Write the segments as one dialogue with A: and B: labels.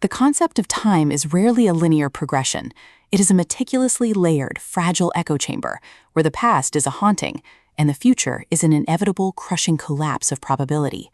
A: The concept of time is rarely a linear progression. It is a meticulously layered, fragile echo chamber, where the past is a haunting, and the future is an inevitable, crushing collapse of probability.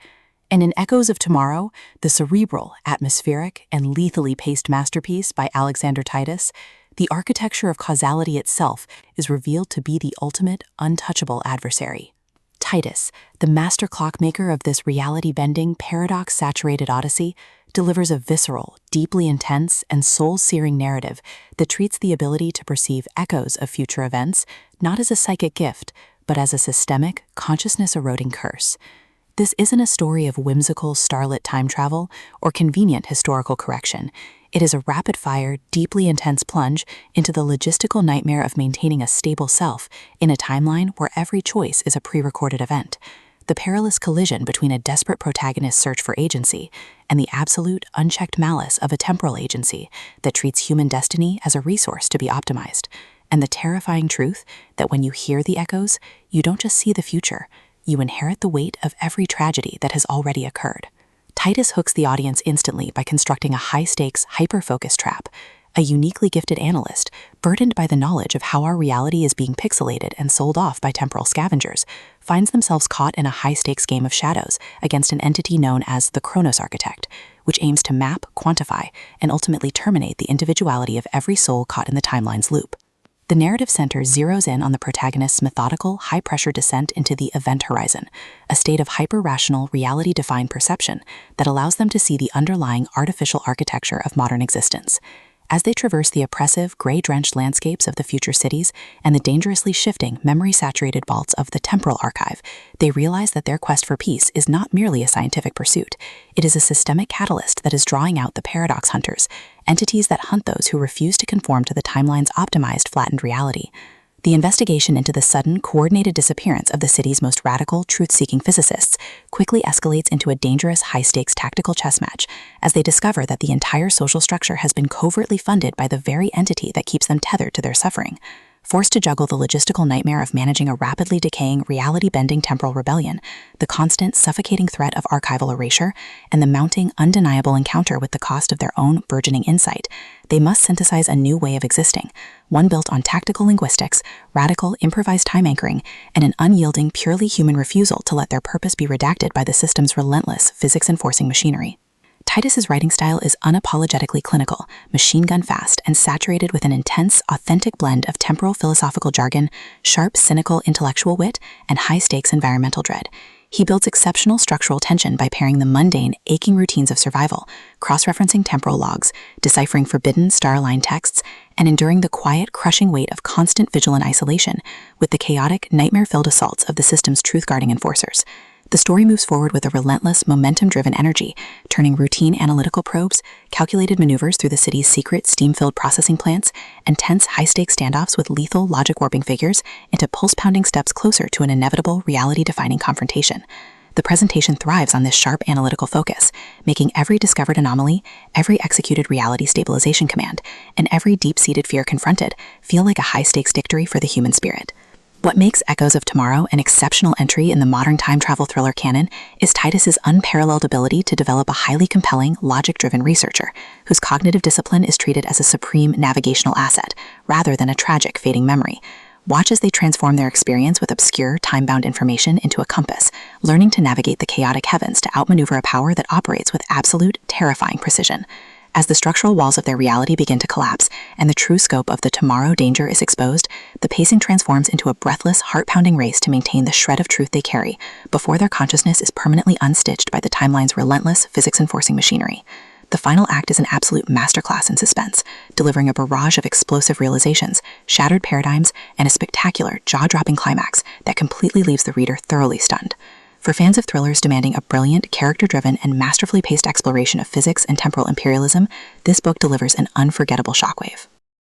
A: And in Echoes of Tomorrow, the cerebral, atmospheric, and lethally paced masterpiece by Alexander Titus, the architecture of causality itself is revealed to be the ultimate, untouchable adversary. Titus, the master clockmaker of this reality-bending, paradox-saturated odyssey, delivers a visceral, deeply intense, and soul-searing narrative that treats the ability to perceive echoes of future events not as a psychic gift, but as a systemic, consciousness-eroding curse. This isn't a story of whimsical, starlit time travel or convenient historical correction. It is a rapid-fire, deeply intense plunge into the logistical nightmare of maintaining a stable self in a timeline where every choice is a pre-recorded event. The perilous collision between a desperate protagonist's search for agency and the absolute, unchecked malice of a temporal agency that treats human destiny as a resource to be optimized. And the terrifying truth that when you hear the echoes, you don't just see the future, you inherit the weight of every tragedy that has already occurred. Titus hooks the audience instantly by constructing a high-stakes, hyper-focus trap. A uniquely gifted analyst, burdened by the knowledge of how our reality is being pixelated and sold off by temporal scavengers, finds themselves caught in a high-stakes game of shadows against an entity known as the Chronos Architect, which aims to map, quantify, and ultimately terminate the individuality of every soul caught in the timeline's loop. The narrative center zeroes in on the protagonist's methodical, high-pressure descent into the event horizon, a state of hyper-rational, reality-defined perception that allows them to see the underlying artificial architecture of modern existence. As they traverse the oppressive, gray-drenched landscapes of the future cities and the dangerously shifting, memory-saturated vaults of the Temporal archive, they realize that their quest for peace is not merely a scientific pursuit. It is a systemic catalyst that is drawing out the paradox hunters, entities that hunt those who refuse to conform to the timeline's optimized, flattened reality. The investigation into the sudden, coordinated disappearance of the city's most radical, truth-seeking physicists quickly escalates into a dangerous, high-stakes tactical chess match as they discover that the entire social structure has been covertly funded by the very entity that keeps them tethered to their suffering. Forced to juggle the logistical nightmare of managing a rapidly decaying, reality-bending temporal rebellion, the constant, suffocating threat of archival erasure, and the mounting, undeniable encounter with the cost of their own burgeoning insight, they must synthesize a new way of existing, one built on tactical linguistics, radical, improvised time anchoring, and an unyielding, purely human refusal to let their purpose be redacted by the system's relentless, physics-enforcing machinery. Titus's writing style is unapologetically clinical, machine gun fast, and saturated with an intense, authentic blend of temporal philosophical jargon, sharp, cynical intellectual wit, and high-stakes environmental dread. He builds exceptional structural tension by pairing the mundane, aching routines of survival, cross-referencing temporal logs, deciphering forbidden, star-aligned texts, and enduring the quiet, crushing weight of constant vigilant isolation with the chaotic, nightmare-filled assaults of the system's truth-guarding enforcers. The story moves forward with a relentless, momentum-driven energy, turning routine analytical probes, calculated maneuvers through the city's secret, steam-filled processing plants, and tense, high-stakes standoffs with lethal, logic-warping figures into pulse-pounding steps closer to an inevitable, reality-defining confrontation. The presentation thrives on this sharp analytical focus, making every discovered anomaly, every executed reality stabilization command, and every deep-seated fear confronted feel like a high-stakes victory for the human spirit. What makes Echoes of Tomorrow an exceptional entry in the modern time travel thriller canon is Titus's unparalleled ability to develop a highly compelling, logic-driven researcher whose cognitive discipline is treated as a supreme navigational asset rather than a tragic, fading memory. Watch as they transform their experience with obscure, time-bound information into a compass, learning to navigate the chaotic heavens to outmaneuver a power that operates with absolute, terrifying precision. As the structural walls of their reality begin to collapse and the true scope of the tomorrow danger is exposed, the pacing transforms into a breathless, heart-pounding race to maintain the shred of truth they carry before their consciousness is permanently unstitched by the timeline's relentless, physics-enforcing machinery. The final act is an absolute masterclass in suspense, delivering a barrage of explosive realizations, shattered paradigms, and a spectacular, jaw-dropping climax that completely leaves the reader thoroughly stunned. For fans of thrillers demanding a brilliant, character-driven, and masterfully paced exploration of physics and temporal imperialism, this book delivers an unforgettable shockwave.